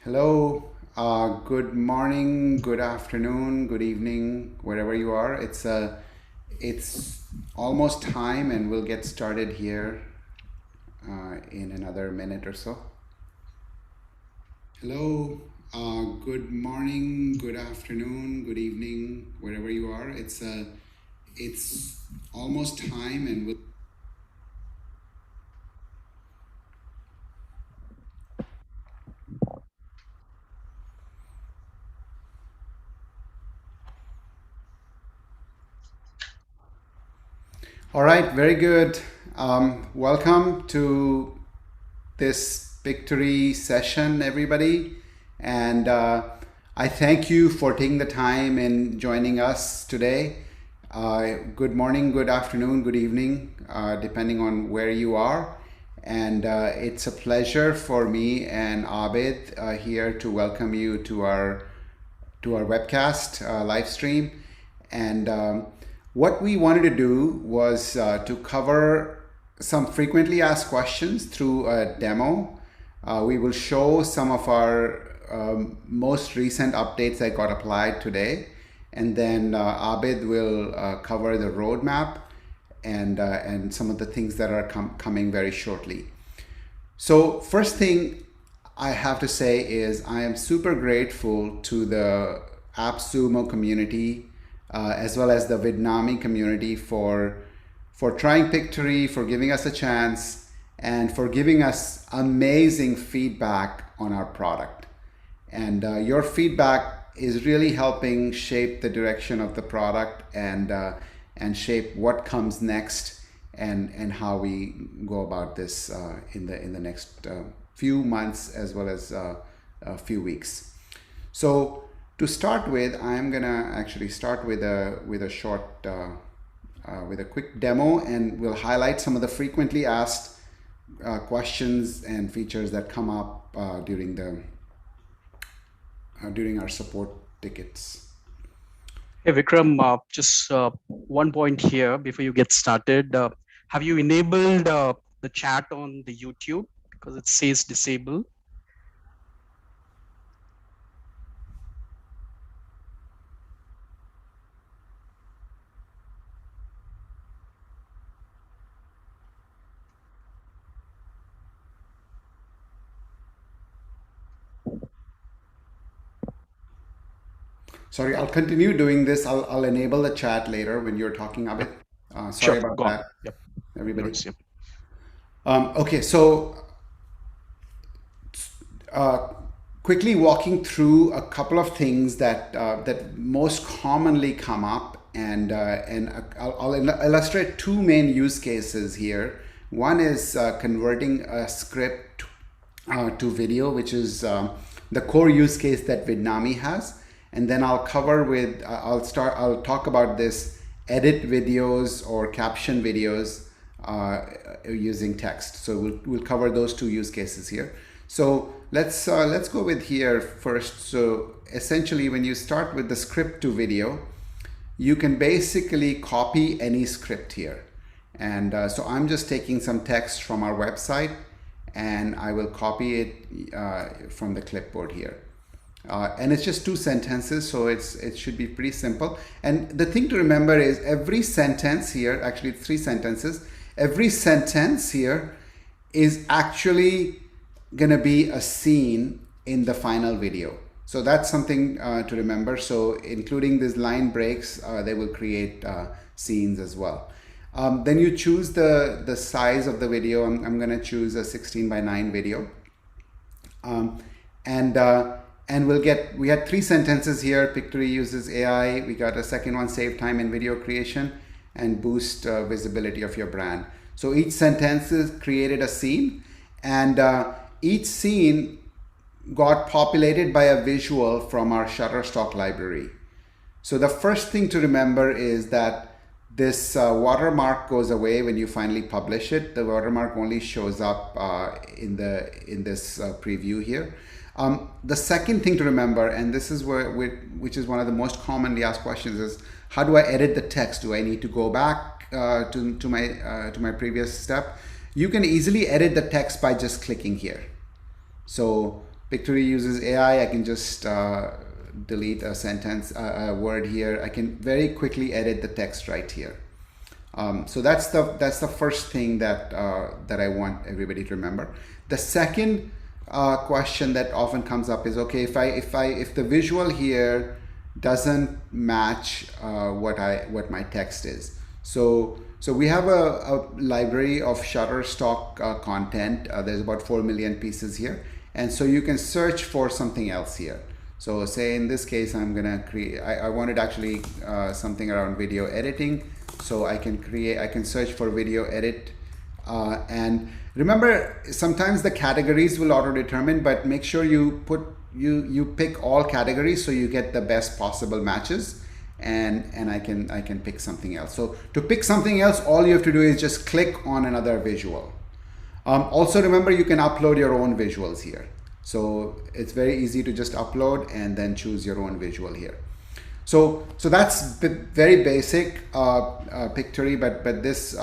Hello, good morning, good afternoon, good evening, wherever you are. It's almost time, and we'll get started here in another minute or so. Hello, good morning, good afternoon, good evening, wherever you are. It's almost time, and we'll. All right, very good. Welcome to this Pictory session, everybody. And I thank you for taking the time and joining us today. Good morning, good afternoon, good evening, depending on where you are. And it's a pleasure for me and Abid here to welcome you to our webcast live stream. And what we wanted to do was to cover some frequently asked questions through a demo. We will show some of our most recent updates that got applied today. And then Abid will cover the roadmap and some of the things that are coming very shortly. So first thing I have to say is I am super grateful to the AppSumo community as well as the Vidnami community for trying Pictory, for giving us a chance, and for giving us amazing feedback on our product. And your feedback is really helping shape the direction of the product and shape what comes next and how we go about this in the next few months as well as a few weeks. So to start with, I'm gonna actually start with a short with a quick demo, and we'll highlight some of the frequently asked questions and features that come up during our support tickets. Hey Vikram, just one point here before you get started. Have you enabled the chat on the YouTube? Because it says disable. Sorry, I'll continue doing this. I'll enable the chat later when you're talking of it. Yep. Sorry Sure, about go on. that, Yep. everybody. Notice, yep. Okay, so quickly walking through a couple of things that most commonly come up, and I'll illustrate two main use cases here. One is converting a script to video, which is the core use case that Vidnami has, and then I'll cover with I'll talk about this edit videos or caption videos using text. So we'll cover those two use cases here. So let's go with here first. So essentially, when you start with the script to video, you can basically copy any script here. And so I'm just taking some text from our website, and I will copy it from the clipboard here. And it's just two sentences, so it should be pretty simple. And the thing to remember is every sentence here, actually 3 sentences, every sentence here is actually gonna be a scene in the final video. So that's something to remember. So including these line breaks, they will create scenes as well. Then you choose the size of the video. I'm gonna choose a 16:9 video. And we had 3 sentences here. Pictory uses AI. We got a second one, save time in video creation and boost visibility of your brand. So each sentence created a scene, and each scene got populated by a visual from our Shutterstock library. So the first thing to remember is that this watermark goes away when you finally publish it. The watermark only shows up in this preview here. The second thing to remember, and this is which is one of the most commonly asked questions, is how do I edit the text? Do I need to go back to my previous step? You can easily edit the text by just clicking here. So Pictory uses AI. I can just delete a sentence, a word here. I can very quickly edit the text right here. So that's the first thing that that I want everybody to remember. The second question that often comes up is, okay, if the visual here doesn't match what my text is. So we have a library of Shutterstock content. There's about 4 million pieces here, and so you can search for something else here. So say in this case, I'm gonna create. I wanted actually something around video editing. So I can search for video edit, and remember, sometimes the categories will auto-determine, but make sure you pick all categories so you get the best possible matches, and I can pick something else. So to pick something else, all you have to do is just click on another visual. Also remember, you can upload your own visuals here. So it's very easy to just upload and then choose your own visual here. So that's very basic Pictory, but this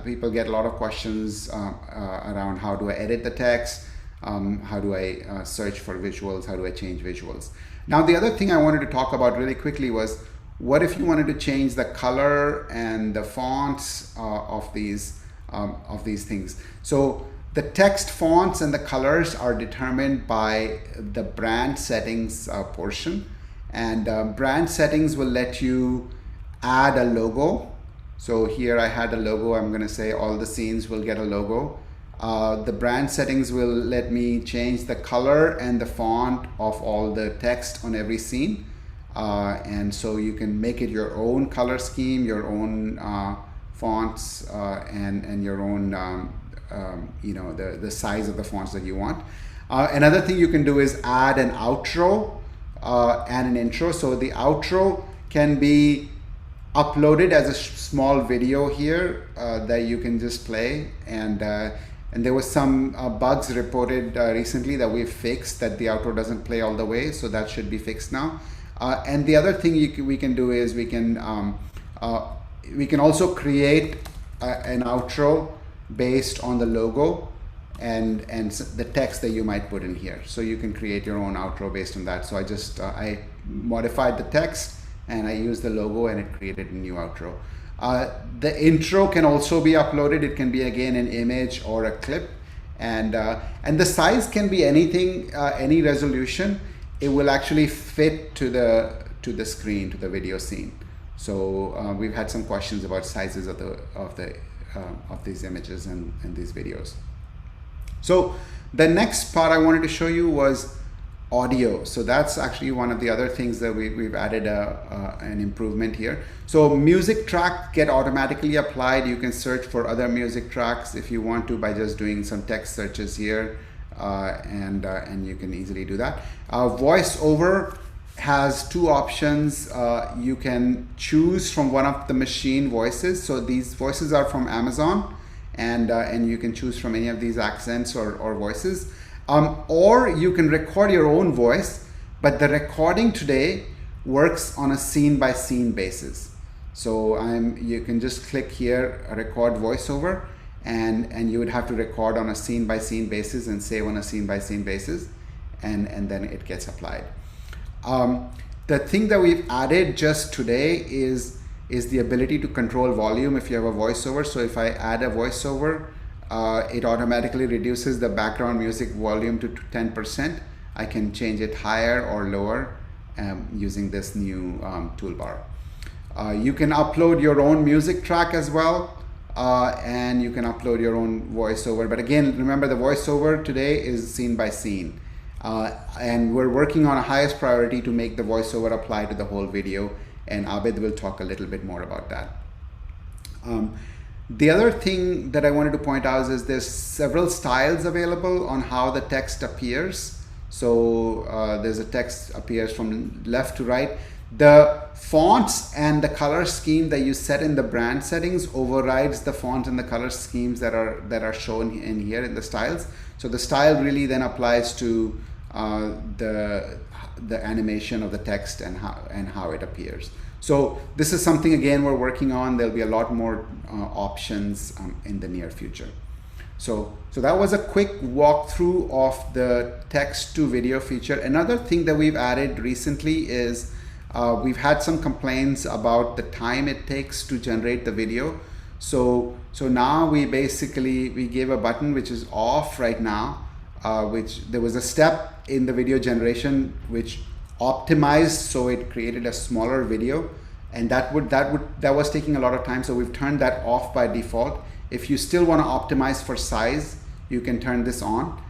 people get a lot of questions around how do I edit the text, how do I search for visuals, how do I change visuals. Now the other thing I wanted to talk about really quickly was, what if you wanted to change the color and the fonts of these things. So the text fonts and the colors are determined by the brand settings portion. And brand settings will let you add a logo. So here I had a logo. I'm going to say all the scenes will get a logo. The brand settings will let me change the color and the font of all the text on every scene. And so you can make it your own color scheme, your own fonts, and your own, the size of the fonts that you want. Another thing you can do is add an outro and an intro. So the outro can be uploaded as a small video here that you can just play, and there was some bugs reported recently that we've fixed, that the outro doesn't play all the way, so that should be fixed now. And the other thing we can do is we can also create an outro based on the logo and the text that you might put in here. So you can create your own outro based on that. So I just I modified the text and I used the logo, and it created a new outro. The intro can also be uploaded. It can be again an image or a clip, and the size can be anything, any resolution. It will actually fit to the screen, to the video scene. So we've had some questions about sizes of these images and these videos. So the next part I wanted to show you was audio. So that's actually one of the other things that we've added an improvement here. So music track get automatically applied. You can search for other music tracks if you want to by just doing some text searches here, and you can easily do that. Voiceover has two options. You can choose from one of the machine voices. So these voices are from Amazon, and you can choose from any of these accents or voices. Or you can record your own voice, but the recording today works on a scene-by-scene basis. So you can just click here, record voiceover, and you would have to record on a scene-by-scene basis and save on a scene-by-scene basis, and then it gets applied. The thing that we've added just today is the ability to control volume if you have a voiceover. So if I add a voiceover, it automatically reduces the background music volume to 10%. I can change it higher or lower using this new toolbar. You can upload your own music track as well, and you can upload your own voiceover. But again, remember, the voiceover today is scene by scene. And we're working on a highest priority to make the voiceover apply to the whole video, and Abid will talk a little bit more about that. The other thing that I wanted to point out is there's several styles available on how the text appears. So there's a text appears from left to right. The fonts and the color scheme that you set in the brand settings overrides the font and the color schemes that are shown in here in the styles. So the style really then applies to the animation of the text and how it appears. So this is something, again, we're working on. There'll be a lot more options in the near future. So that was a quick walkthrough of the text to video feature. Another thing that we've added recently is we've had some complaints about the time it takes to generate the video. So now we gave a button which is off right now, which there was a step in the video generation which optimized so it created a smaller video, and that was taking a lot of time. So we've turned that off by default. If you still want to optimize for size, you can turn this on.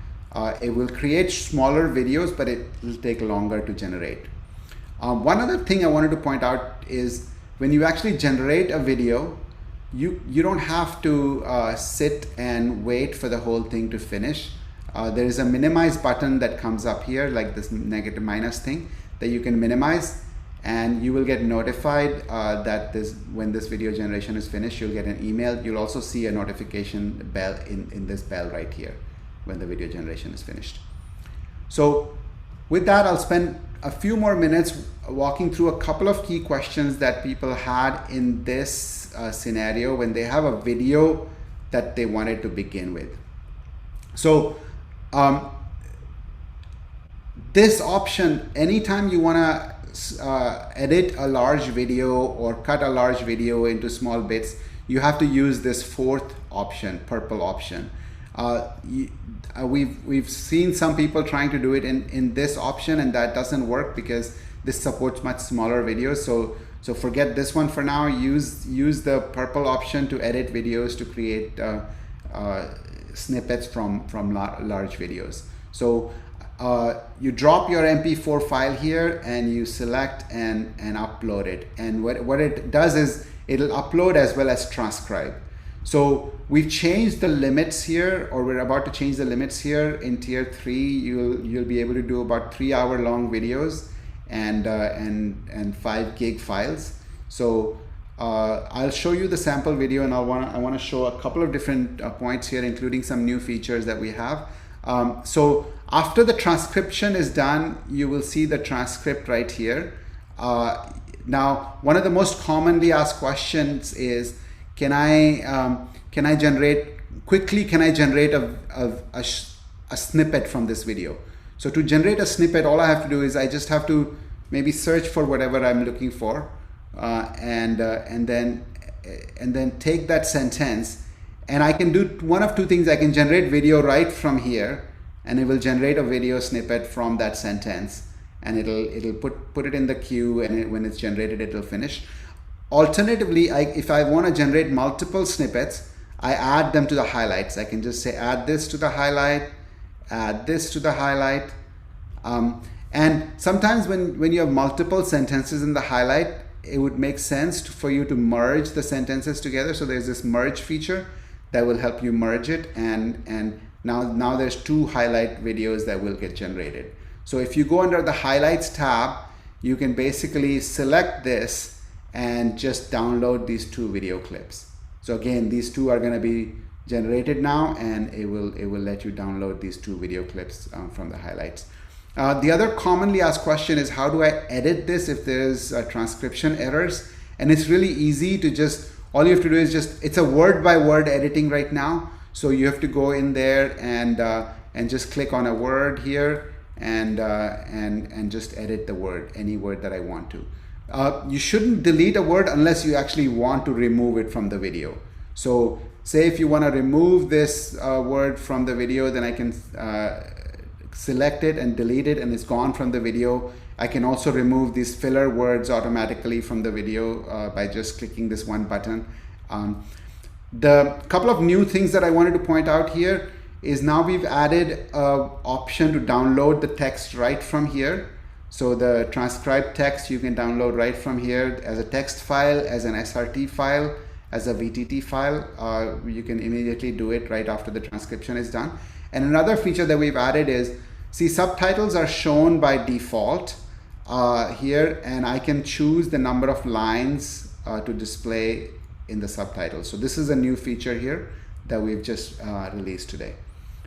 It will create smaller videos, but it will take longer to generate. One other thing I wanted to point out is when you actually generate a video, you don't have to sit and wait for the whole thing to finish. There is a minimize button that comes up here, like this negative minus thing that you can minimize, and you will get notified that when this video generation is finished, you'll get an email. You'll also see a notification bell in this bell right here when the video generation is finished. So with that, I'll spend a few more minutes walking through a couple of key questions that people had in this scenario when they have a video that they wanted to begin with. So this option, anytime you want to edit a large video or cut a large video into small bits, you have to use this fourth option, purple option. We've seen some people trying to do it in this option, and that doesn't work because this supports much smaller videos. So forget this one for now. Use the purple option to edit videos to create snippets from large videos. So you drop your MP4 file here and you select and upload it. And what it does is it'll upload as well as transcribe. So we've changed the limits here, or we're about to change the limits here. In tier 3, you'll be able to do about 3-hour-long videos and 5 gig files. So I'll show you the sample video, and I want to show a couple of different points here, including some new features that we have. So after the transcription is done, you will see the transcript right here. Now, one of the most commonly asked questions is, can I generate a snippet from this video? So to generate a snippet, all I have to do is I just have to maybe search for whatever I'm looking for, and then take that sentence, and I can do one of two things. I can generate video right from here, and it will generate a video snippet from that sentence, and it'll put it in the queue, and when it's generated, it'll finish. Alternatively, if I want to generate multiple snippets, I add them to the highlights. I can just say add this to the highlight, add this to the highlight. And sometimes when you have multiple sentences in the highlight, it would make sense for you to merge the sentences together. So there's this merge feature that will help you merge it. And now there's 2 highlight videos that will get generated. So if you go under the highlights tab, you can basically select this and just download these 2 video clips. So again, these 2 are going to be generated now, and it will let you download these 2 video clips from the highlights. The other commonly asked question is, how do I edit this if there's transcription errors? And it's really easy to all you have to do is it's a word by word editing right now. So you have to go in there and just click on a word here and just edit the word, any word that I want to. You shouldn't delete a word unless you actually want to remove it from the video. So say if you want to remove this word from the video, then I can select it and delete it, and it's gone from the video. I can also remove these filler words automatically from the video by just clicking this one button. The couple of new things that I wanted to point out here is now we've added an option to download the text right from here. So the transcribed text you can download right from here as a text file, as an SRT file, as a VTT file. You can immediately do it right after the transcription is done. And another feature that we've added is, see, subtitles are shown by default here, and I can choose the number of lines to display in the subtitles. So this is a new feature here that we've just released today.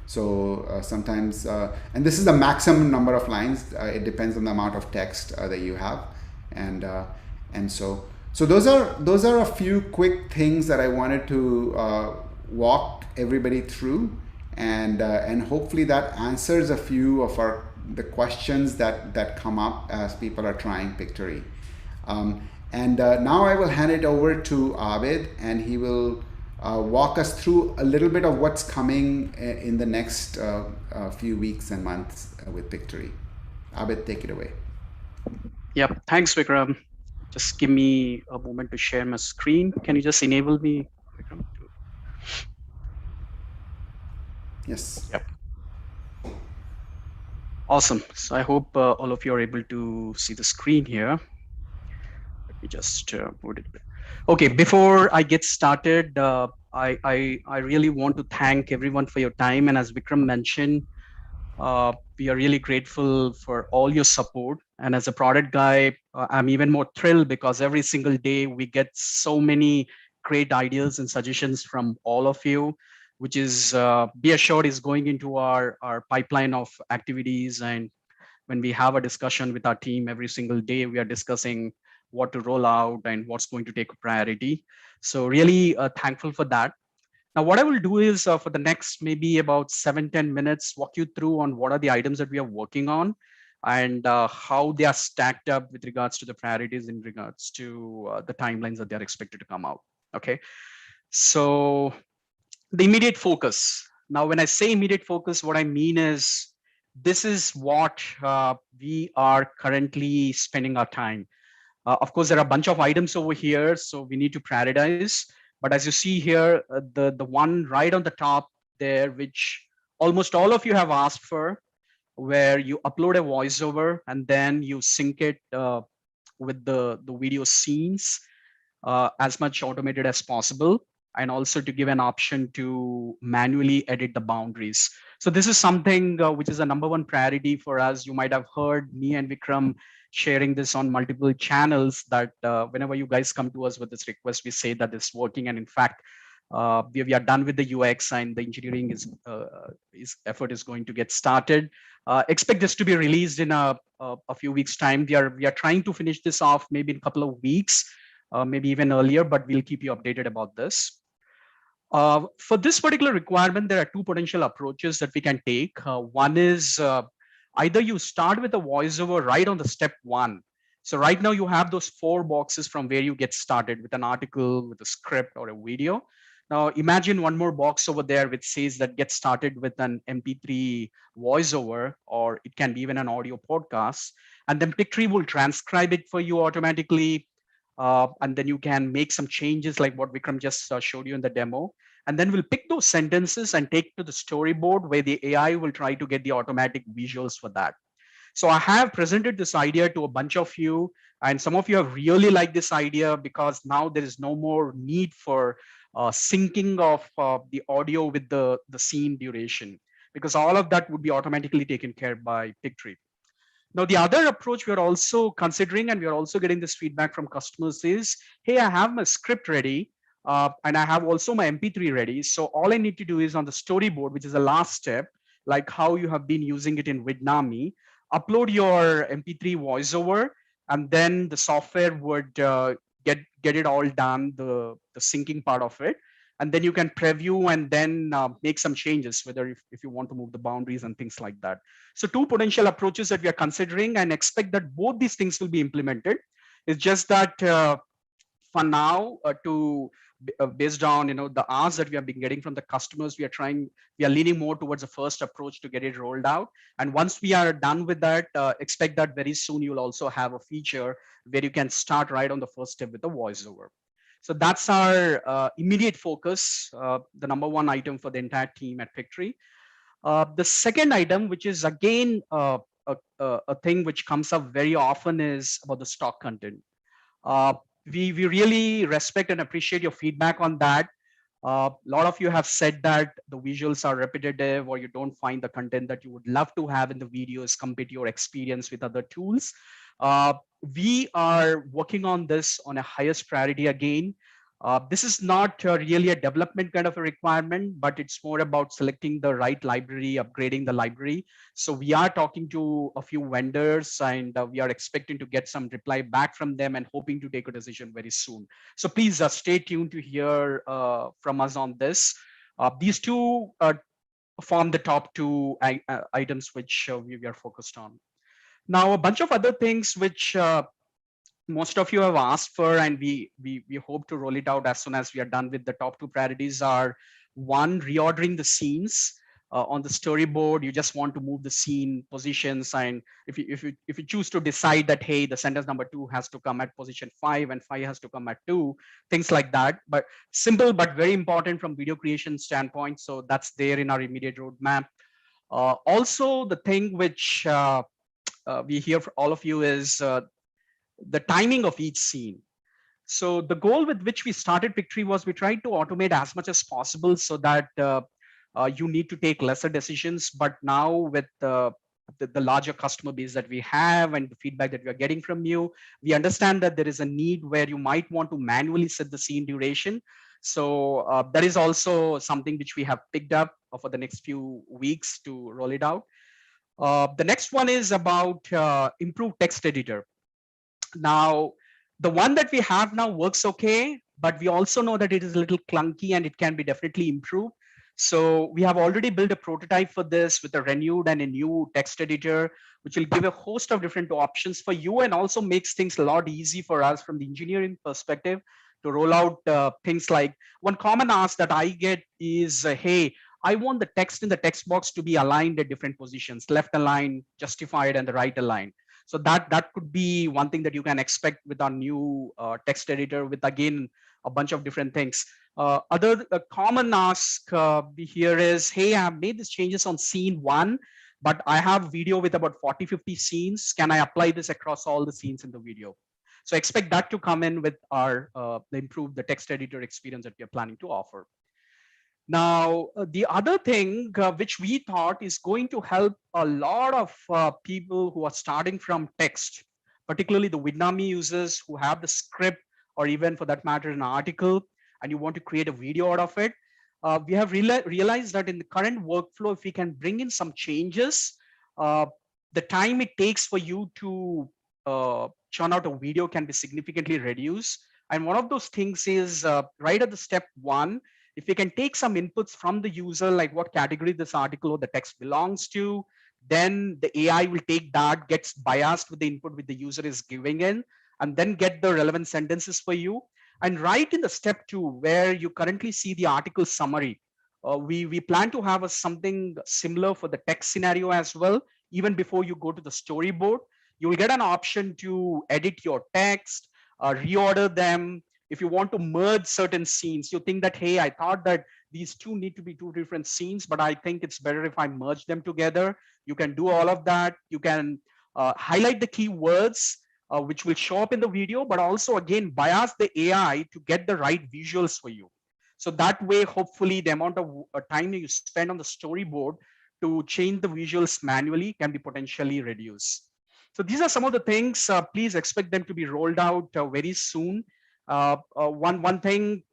So sometimes, and this is the maximum number of lines. It depends on the amount of text that you have, and so those are a few quick things that I wanted to walk everybody through, and hopefully that answers a few of the questions that come up as people are trying Pictory. And now I will hand it over to Abid, and he will walk us through a little bit of what's coming in the next few weeks and months with Pictory. Abid, take it away. Yep, thanks, Vikram. Just give me a moment to share my screen. Can you just enable me, Vikram? Yes. Yep. Awesome. So I hope all of you are able to see the screen here. Let me just put it. Okay, before I get started, I really want to thank everyone for your time. And as Vikram mentioned, we are really grateful for all your support. And as a product guy, I'm even more thrilled because every single day we get so many great ideas and suggestions from all of you, which is, be assured, is going into our pipeline of activities. And when we have a discussion with our team every single day, we are discussing what to roll out and what's going to take priority. So really thankful for that. Now, what I will do is for the next maybe about 7-10 minutes, walk you through on what are the items that we are working on and how they are stacked up with regards to the priorities in regards to the timelines that they're expected to come out. Okay. So the immediate focus. Now, when I say immediate focus, what I mean is this is what we are currently spending our time. Of course, there are a bunch of items over here, so we need to prioritize. But as you see here, the one right on the top there, which almost all of you have asked for, where you upload a voiceover and then you sync it with the video scenes as much automated as possible, and also to give an option to manually edit the boundaries. So this is something which is a number one priority for us. You might have heard me and Vikram sharing this on multiple channels that whenever you guys come to us with this request, we say that it's working. And in fact, we are done with the UX and the engineering effort is going to get started. Expect this to be released in a few weeks time. We are trying to finish this off maybe in a couple of weeks, maybe even earlier, but we'll keep you updated about this. For this particular requirement, there are two potential approaches that we can take. One is either you start with a voiceover right on the step one. So right now you have those 4 boxes from where you get started with an article, with a script or a video. Now imagine one more box over there which says that get started with an MP3 voiceover, or it can be even an audio podcast. And then Pictory will transcribe it for you automatically. And then you can make some changes like what Vikram just showed you in the demo. And then we'll pick those sentences and take to the storyboard where the AI will try to get the automatic visuals for that. So I have presented this idea to a bunch of you, and some of you have really liked this idea because now there is no more need for syncing of the audio with the scene duration, because all of that would be automatically taken care by Pictory. Now, the other approach we are also considering, and we are also getting this feedback from customers is, hey, I have my script ready, and I have also my MP3 ready. So all I need to do is on the storyboard, which is the last step, like how you have been using it in Vidnami, upload your MP3 voiceover, and then the software would get it all done, the syncing part of it. And then you can preview and then make some changes, whether if you want to move the boundaries and things like that. So 2 potential approaches that we are considering, and expect that both these things will be implemented. It's just that for now, based on the ask that we have been getting from the customers, we are leaning more towards the first approach to get it rolled out. And once we are done with that, expect that very soon you'll also have a feature where you can start right on the first step with the voiceover. So that's our immediate focus, the number one item for the entire team at Pictory. The second item, which is again a thing which comes up very often, is about the stock content. We really respect and appreciate your feedback on that. A lot of you have said that the visuals are repetitive, or you don't find the content that you would love to have in the videos compared to your experience with other tools. We are working on this on a highest priority again. This is not really a development kind of a requirement, but it's more about selecting the right library, upgrading the library. So we are talking to a few vendors, and we are expecting to get some reply back from them and hoping to take a decision very soon. So please stay tuned to hear from us on this. These two form the top two items which we are focused on. Now, a bunch of other things which most of you have asked for, and we hope to roll it out as soon as we are done with the top two priorities are: one, reordering the scenes. On the storyboard, you just want to move the scene positions, and if you choose to decide that, hey, the sentence number 2 has to come at position 5 and 5 has to come at 2, things like that. But simple but very important from video creation standpoint, so that's there in our immediate roadmap. Also, the thing which we hear from all of you is the timing of each scene. So the goal with which we started Pictory was we tried to automate as much as possible so that you need to take lesser decisions. But now with the larger customer base that we have and the feedback that we are getting from you, we understand that there is a need where you might want to manually set the scene duration. So that is also something which we have picked up for the next few weeks to roll it out. The next one is about improved text editor. Now, the one that we have now works okay, but we also know that it is a little clunky and it can be definitely improved. So we have already built a prototype for this with a renewed and a new text editor, which will give a host of different options for you and also makes things a lot easy for us from the engineering perspective to roll out things like one common ask that I get is, hey, I want the text in the text box to be aligned at different positions, left aligned, justified, and the right aligned. So that could be one thing that you can expect with our new text editor with, again, a bunch of different things. Other common ask here is, hey, I have made these changes on scene 1, but I have video with about 40-50 scenes. Can I apply this across all the scenes in the video? So expect that to come in with our the text editor experience that we are planning to offer. Now, the other thing which we thought is going to help a lot of people who are starting from text, particularly the Vidnami users who have the script or even for that matter an article, and you want to create a video out of it. We have realized that in the current workflow, if we can bring in some changes, the time it takes for you to churn out a video can be significantly reduced. And one of those things is right at the step 1, if we can take some inputs from the user, like what category this article or the text belongs to, then the AI will take that, gets biased with the input which the user is giving in, and then get the relevant sentences for you. And right in the step 2, where you currently see the article summary, we plan to have something similar for the text scenario as well. Even before you go to the storyboard, you will get an option to edit your text, reorder them. If you want to merge certain scenes, you think that, hey, I thought that these two need to be two different scenes, but I think it's better if I merge them together. You can do all of that. You can highlight the keywords, which will show up in the video, but also, again, bias the AI to get the right visuals for you. So that way, hopefully, the amount of time you spend on the storyboard to change the visuals manually can be potentially reduced. So these are some of the things. Please expect them to be rolled out very soon. One thing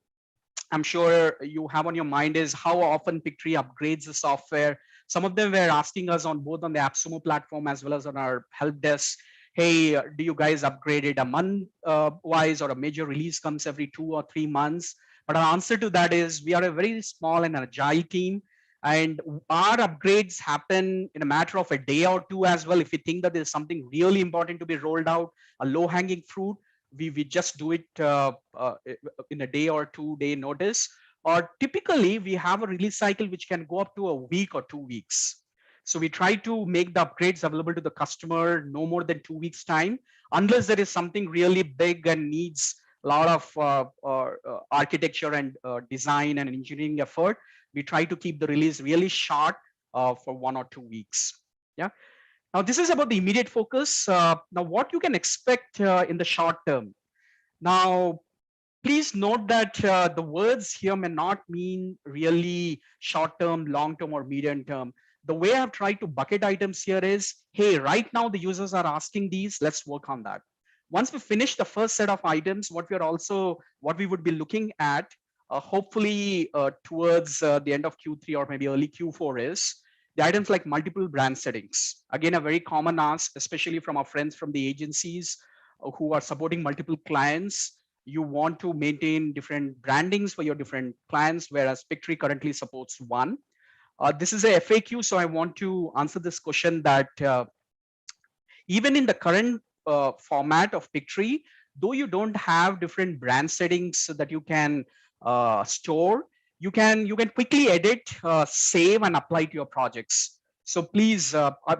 I'm sure you have on your mind is how often Pictory upgrades the software. Some of them were asking us on both on the AppSumo platform as well as on our help desk, hey, do you guys upgrade it a month wise, or a major release comes every 2 or 3 months? But our answer to that is we are a very small and agile team, and our upgrades happen in a matter of a day or two as well. If we think that there's something really important to be rolled out, a low hanging fruit, we just do it in a day or 2 day notice. Or typically we have a release cycle which can go up to a week or 2 weeks. So we try to make the upgrades available to the customer no more than 2 weeks time, unless there is something really big and needs a lot of architecture and design and engineering effort. We try to keep the release really short for 1 or 2 weeks. Yeah. Now, this is about the immediate focus. Now, what you can expect in the short term. Now, please note that the words here may not mean really short term, long term, or medium term. The way I've tried to bucket items here is, hey, right now the users are asking these, let's work on that. Once we finish the first set of items, what we would be looking at, hopefully towards the end of Q3 or maybe early Q4 is the items like multiple brand settings. Again, a very common ask, especially from our friends from the agencies who are supporting multiple clients. you want to maintain different brandings for your different clients, whereas Pictory currently supports one. This is a FAQ, so I want to answer this question that even in the current format of Pictory, though you don't have different brand settings that you can store, you can quickly edit, save, and apply to your projects. So please,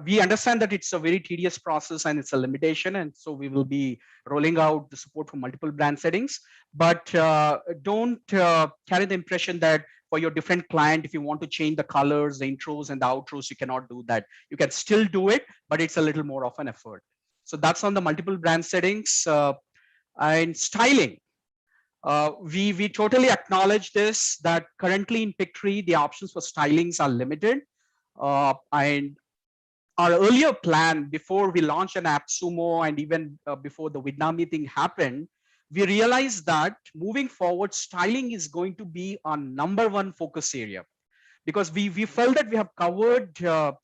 we understand that it's a very tedious process and it's a limitation, and so we will be rolling out the support for multiple brand settings. But don't carry the impression that for your different client, if you want to change the colors, the intros, and the outros, you cannot do that. You can still do it, but it's a little more of an effort. So that's on the multiple brand settings. And styling. We totally acknowledge this, that currently in Pictory, the options for stylings are limited. And our earlier plan before we launched an AppSumo and even before the Vidnami thing happened, we realized that moving forward, styling is going to be our #1 focus area, because we felt that we have covered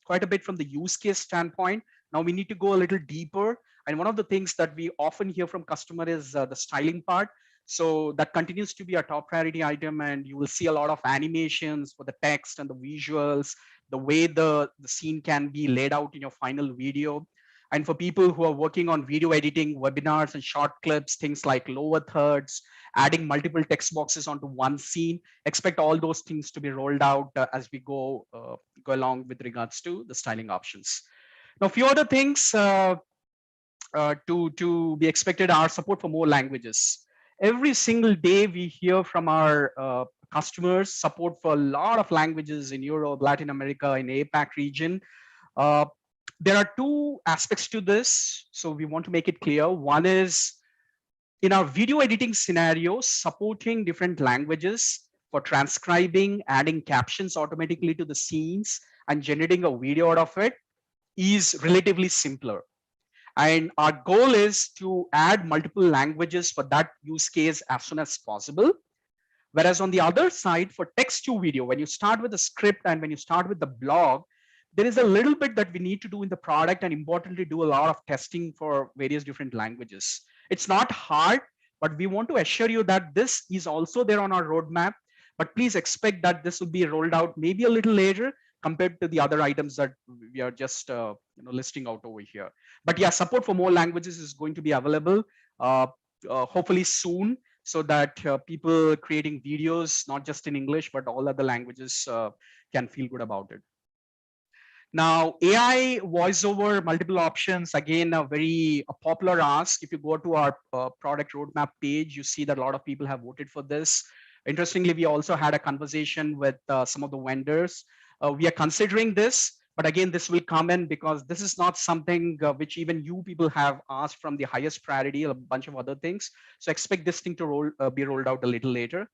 quite a bit from the use case standpoint. Now we need to go a little deeper. And one of the things that we often hear from customer is the styling part. So that continues to be a top priority item, and you will see a lot of animations for the text and the visuals, the way the scene can be laid out in your final video. And for people who are working on video editing, webinars and short clips, things like lower thirds, adding multiple text boxes onto one scene, expect all those things to be rolled out as we go along with regards to the styling options. Now, a few other things to be expected are support for more languages. Every single day we hear from our customers support for a lot of languages in Europe, Latin America, in APAC region. There are two aspects to this, so we want to make it clear. One is, in our video editing scenarios, supporting different languages for transcribing, adding captions automatically to the scenes, and generating a video out of it is relatively simpler. And our goal is to add multiple languages for that use case as soon as possible. Whereas on the other side, for text to video, when you start with a script and when you start with the blog, there is a little bit that we need to do in the product, and importantly, do a lot of testing for various different languages. It's not hard, but we want to assure you that this is also there on our roadmap. But please expect that this will be rolled out maybe a little later compared to the other items that we are just listing out over here. But yeah, support for more languages is going to be available hopefully soon, so that people creating videos, not just in English, but all other languages can feel good about it. Now, AI voiceover, multiple options, again, a very popular ask. If you go to our product roadmap page, you see that a lot of people have voted for this. Interestingly, we also had a conversation with some of the vendors. We are considering this, but again, this will come in because this is not something which even you people have asked from the highest priority, a bunch of other things. So expect this thing to be rolled out a little later.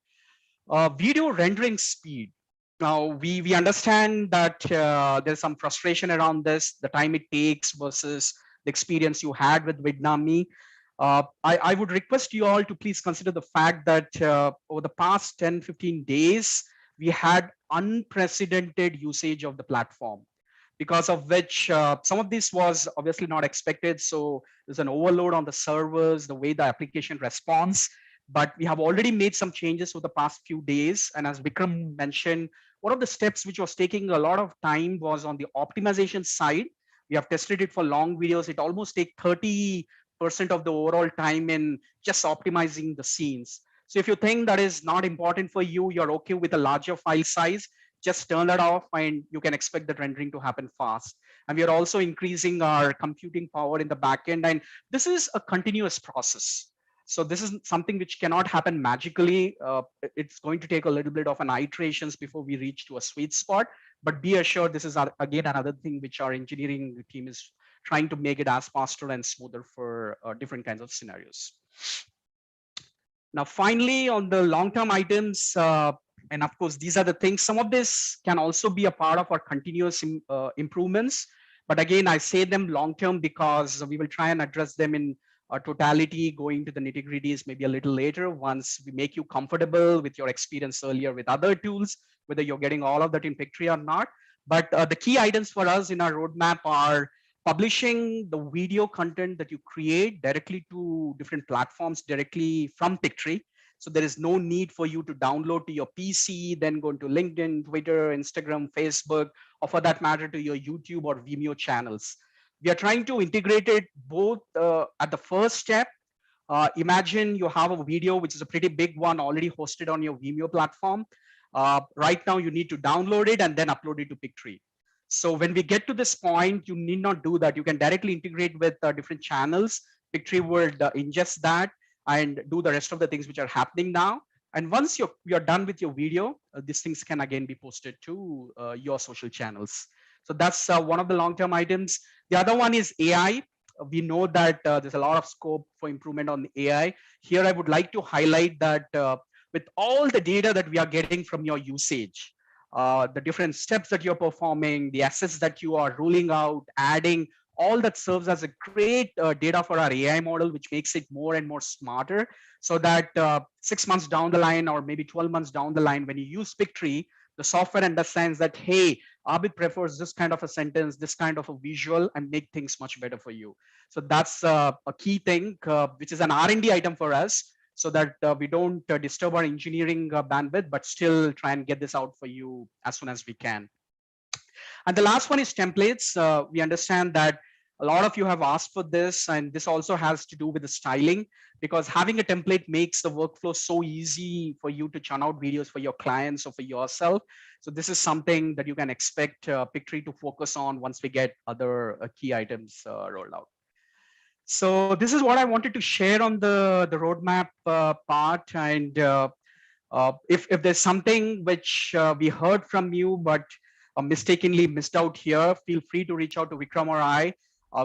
Video rendering speed. Now, we understand that there's some frustration around this, the time it takes versus the experience you had with Vidnami. I would request you all to please consider the fact that over the past 10, 15 days, we had unprecedented usage of the platform, because of which some of this was obviously not expected. So there's an overload on the servers, the way the application responds. But we have already made some changes over the past few days. And as Vikram mentioned, one of the steps which was taking a lot of time was on the optimization side. We have tested it for long videos. It almost takes 30% of the overall time in just optimizing the scenes. So if you think that is not important for you, you're okay with a larger file size, just turn that off and you can expect the rendering to happen fast. And we are also increasing our computing power in the backend. And this is a continuous process. So this is something which cannot happen magically. It's going to take a little bit of an iterations before we reach to a sweet spot. But be assured, this is again another thing which our engineering team is trying to make it as faster and smoother for different kinds of scenarios. Now, finally, on the long-term items, and of course, these are the things. Some of this can also be a part of our continuous improvements. But again, I say them long-term because we will try and address them in totality, going to the nitty-gritties maybe a little later once we make you comfortable with your experience earlier with other tools, whether you're getting all of that in Pictory or not. But the key items for us in our roadmap are publishing the video content that you create directly to different platforms directly from Pictory. So there is no need for you to download to your PC, then go into LinkedIn, Twitter, Instagram, Facebook, or for that matter to your YouTube or Vimeo channels. We are trying to integrate it both at the first step. Imagine you have a video, which is a pretty big one already hosted on your Vimeo platform. Right now you need to download it and then upload it to Pictory. So when we get to this point, you need not do that. You can directly integrate with different channels. Pictory will ingest that and do the rest of the things which are happening now. And once you're done with your video, these things can again be posted to your social channels. So that's one of the long-term items. The other one is AI. We know that there's a lot of scope for improvement on the AI. Here, I would like to highlight that with all the data that we are getting from your usage, the different steps that you're performing, the assets that you are rolling out, adding, all that serves as a great data for our AI model, which makes it more and more smarter, so that 6 months down the line or maybe 12 months down the line, when you use Pictory, the software understands that, hey, Abid prefers this kind of a sentence, this kind of a visual, and make things much better for you. So that's a key thing, which is an R&D item for us, so that we don't disturb our engineering bandwidth, but still try and get this out for you as soon as we can. And the last one is templates. We understand that a lot of you have asked for this, and this also has to do with the styling, because having a template makes the workflow so easy for you to churn out videos for your clients or for yourself. So this is something that you can expect Pictory to focus on once we get other key items rolled out. So this is what I wanted to share on the roadmap part. And if there's something which we heard from you, but mistakenly missed out here, feel free to reach out to Vikram or I.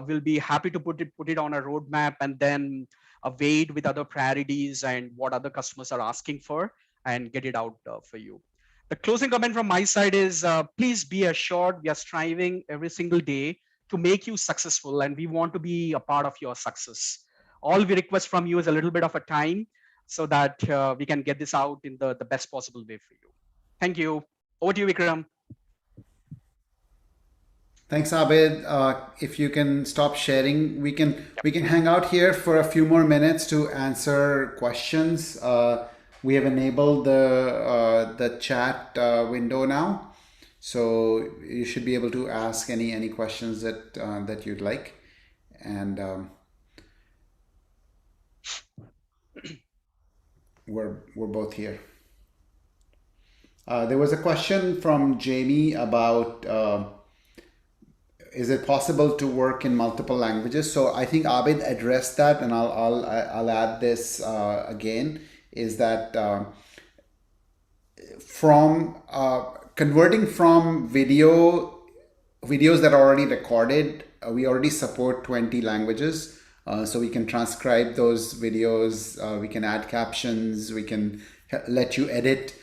We'll be happy to put it on a roadmap and then wait with other priorities and what other customers are asking for and get it out for you. The closing comment from my side is please be assured we are striving every single day to make you successful, and we want to be a part of your success. All we request from you is a little bit of a time so that we can get this out in the best possible way for you. Thank you. Over to you, Vikram. Thanks, Abid. If you can stop sharing, we can hang out here for a few more minutes to answer questions. We have enabled the chat window now, so you should be able to ask any questions that you'd like, and we're both here. There was a question from Jamie about is it possible to work in multiple languages? So I think Abid addressed that, and I'll add this again. Is that from converting from videos that are already recorded, we already support 20 languages. So we can transcribe those videos, we can add captions, we can let you edit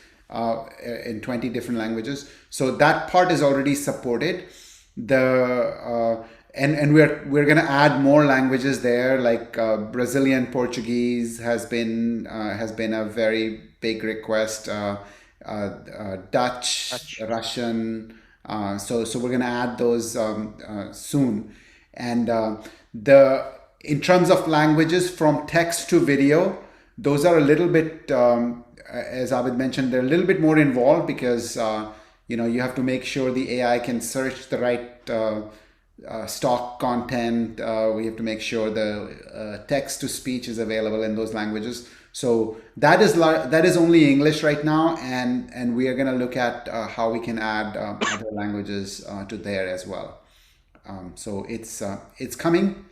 in 20 different languages. So that part is already supported. And we're going to add more languages there, like Brazilian Portuguese has been a very big request. Dutch, Russian. So we're going to add those soon. And in terms of languages from text to video, those are a little bit, as Abid mentioned, they're a little bit more involved because you have to make sure the AI can search the right stock content. We have to make sure the text to speech is available in those languages. So that is only English right now, and we are going to look at how we can add other languages to there as well. So it's coming.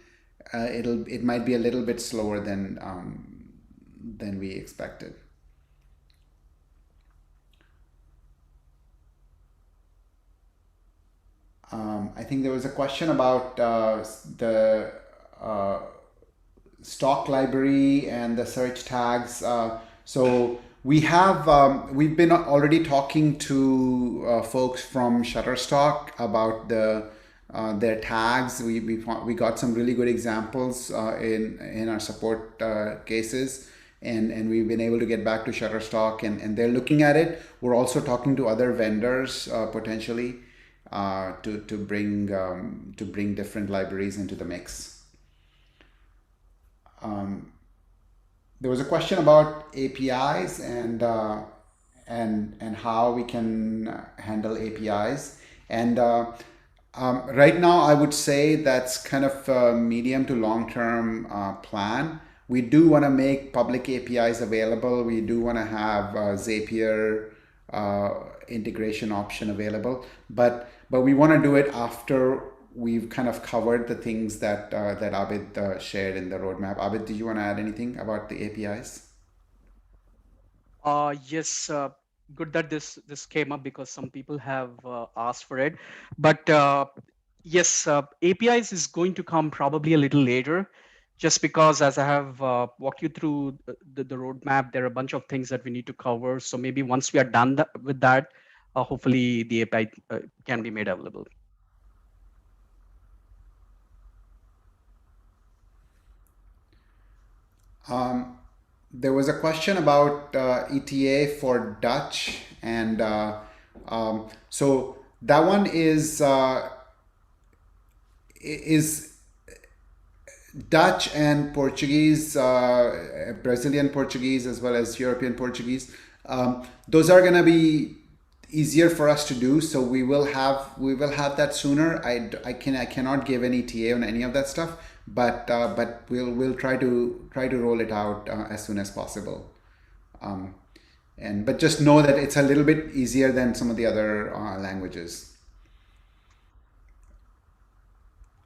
It might be a little bit slower than we expected. I think there was a question about the stock library and the search tags. So we've been already talking to folks from Shutterstock about their tags. We got some really good examples in our support cases, and we've been able to get back to Shutterstock, and they're looking at it. We're also talking to other vendors potentially. to bring different libraries into the mix. There was a question about APIs and how we can handle APIs. And right now, I would say that's kind of a medium to long-term plan. We do want to make public APIs available. We do want to have Zapier integration option available, but we want to do it after we've kind of covered the things that that Abid shared in the roadmap. Abid, do you want to add anything about the APIs? Yes, good that this came up because some people have asked for it. But yes, APIs is going to come probably a little later, just because as I have walked you through the roadmap, there are a bunch of things that we need to cover. So maybe once we are done with that, hopefully the API can be made available. There was a question about ETA for Dutch, and so that one is Dutch and Portuguese, Brazilian Portuguese, as well as European Portuguese. Those are going to be easier for us to do, so we will have that sooner. I cannot give any TA on any of that stuff, but we'll try to roll it out as soon as possible. But just know that it's a little bit easier than some of the other languages.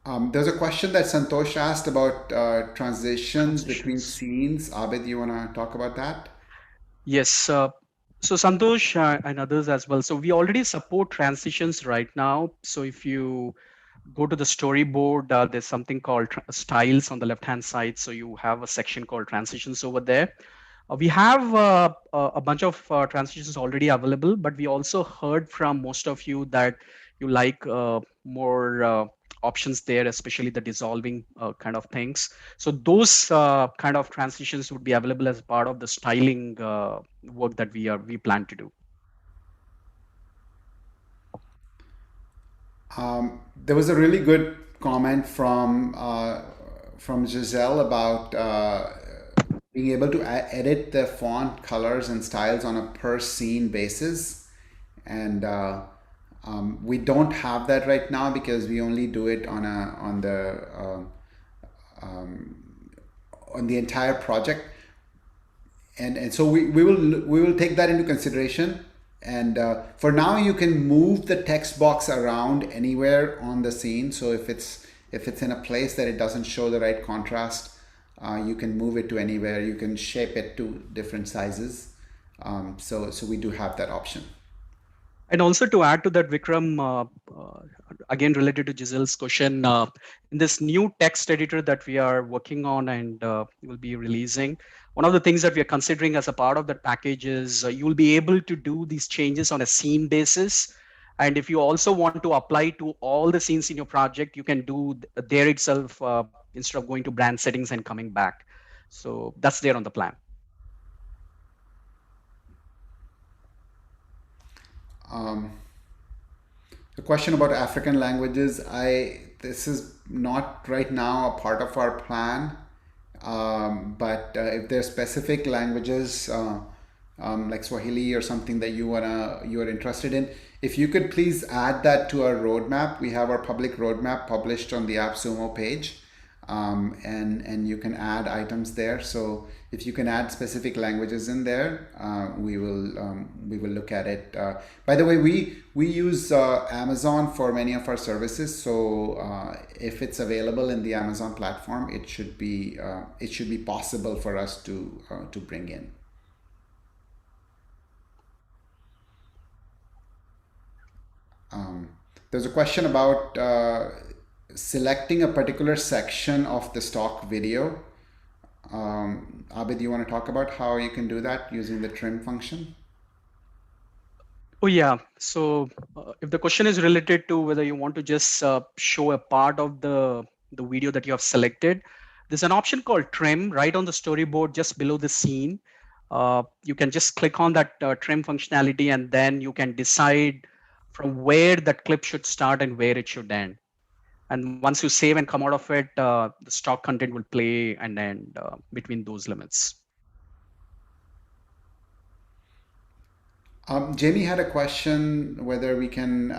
There's a question that Santosh asked about transitions between scenes. Abid, you want to talk about that? Yes. So Santosh and others as well. So we already support transitions right now. So if you go to the storyboard, there's something called styles on the left-hand side. So you have a section called transitions over there. We have a bunch of transitions already available, but we also heard from most of you that you like more options there, especially the dissolving kind of things. So those kind of transitions would be available as part of the styling work that we plan to do. There was a really good comment from Giselle about being able to edit the font colors and styles on a per scene basis, and we don't have that right now because we only do it on the entire project, and so we will take that into consideration. And for now, you can move the text box around anywhere on the scene. So if it's in a place that it doesn't show the right contrast, you can move it to anywhere. You can shape it to different sizes. So we do have that option. And also to add to that, Vikram, again related to Giselle's question, in this new text editor that we are working on and will be releasing, one of the things that we are considering as a part of that package is you will be able to do these changes on a scene basis. And if you also want to apply to all the scenes in your project, you can do there itself instead of going to brand settings and coming back. So that's there on the plan. The question about African languages, this is not right now a part of our plan, but if there's specific languages like Swahili or something that you are interested in, if you could please add that to our roadmap. We have our public roadmap published on the AppSumo page, and you can add items there. So if you can add specific languages in there, we will look at it. By the way, we use Amazon for many of our services. So if it's available in the Amazon platform, it should be possible for us to bring in. There's a question about selecting a particular section of the stock video. Abid, you want to talk about how you can do that using the trim function? Oh yeah. So if the question is related to whether you want to just show a part of the video that you have selected, there's an option called trim right on the storyboard just below the scene. You can just click on that trim functionality, and then you can decide from where that clip should start and where it should end. And once you save and come out of it, the stock content will play and end between those limits. Jamie had a question whether we can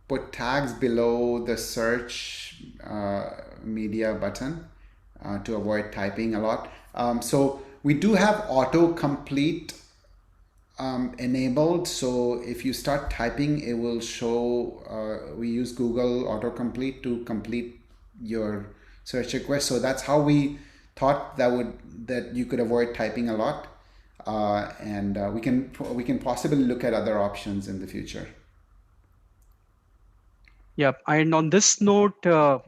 put tags below the search media button to avoid typing a lot. So we do have autocomplete enabled. So if you start typing, it will show, we use Google autocomplete to complete your search request. So that's how we thought that you could avoid typing a lot. And we can possibly look at other options in the future. Yep. And on this note, the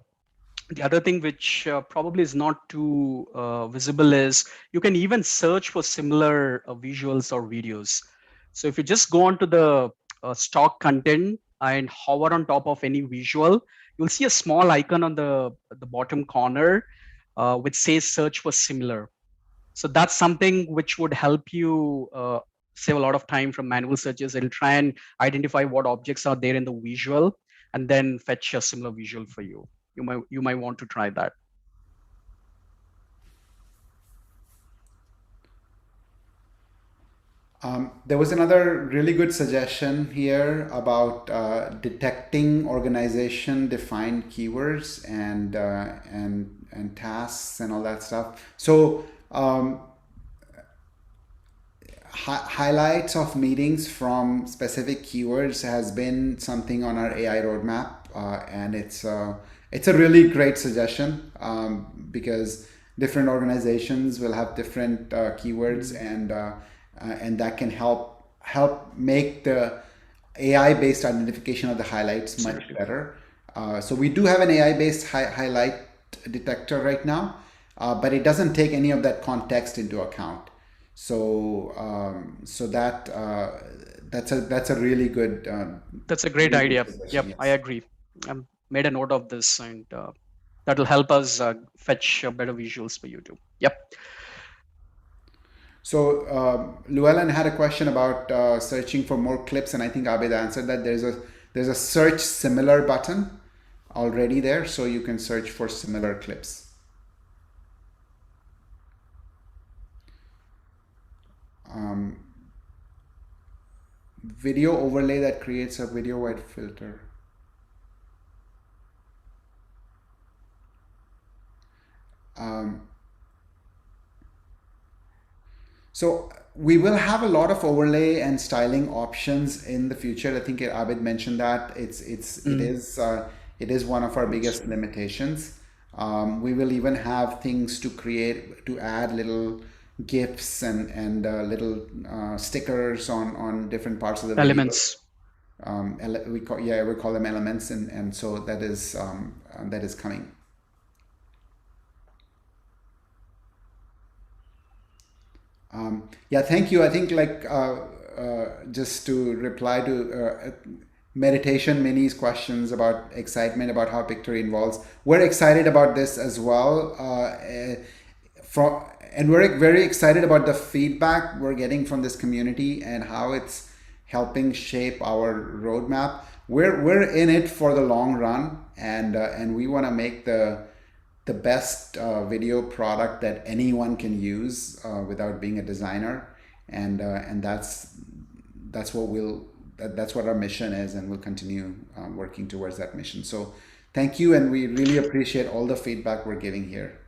other thing which probably is not too visible is you can even search for similar visuals or videos. So if you just go onto the stock content and hover on top of any visual, you'll see a small icon on the bottom corner which says search for similar. So that's something which would help you save a lot of time from manual searches. It'll try and identify what objects are there in the visual and then fetch a similar visual for you. You might want to try that. There was another really good suggestion here about detecting organization-defined keywords and tasks and all that stuff. So highlights of meetings from specific keywords has been something on our AI roadmap, and it's a really great suggestion because different organizations will have different keywords, and that can help make the AI-based identification of the highlights much better. So we do have an AI-based highlight detector right now, but it doesn't take any of that context into account. So that's a really good. That's a great idea. Yep, yes. I agree. I made a note of this, and that'll help us fetch better visuals for you too. Yep. So Llewellyn had a question about searching for more clips, and I think Abid answered that. There's a search similar button already there, so you can search for similar clips. Video overlay that creates a video white filter. So we will have a lot of overlay and styling options in the future. I think Abid mentioned that it is one of our biggest limitations. We will even have things to add little GIFs and little stickers on different parts of the elements. We call them elements, and so that is coming. Yeah, thank you. I think just to reply to Meditation Mini's questions about excitement about how Pictory involves, we're excited about this as well. And we're very excited about the feedback we're getting from this community and how it's helping shape our roadmap. We're in it for the long run, and we want to make the best video product that anyone can use without being a designer, and that's what our mission is, and we'll continue working towards that mission. So thank you, and we really appreciate all the feedback we're getting here.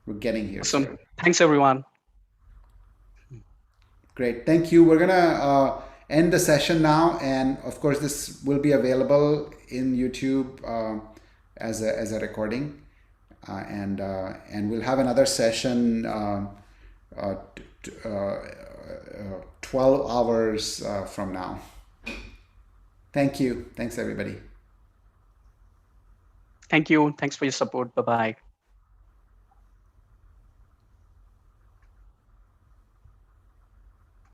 Awesome. Sorry. Thanks, everyone. Great. Thank you. We're going to end the session now. And of course, this will be available in YouTube as a recording. And we'll have another session 12 hours from now. Thank you. Thanks, everybody. Thank you. Thanks for your support. Bye-bye.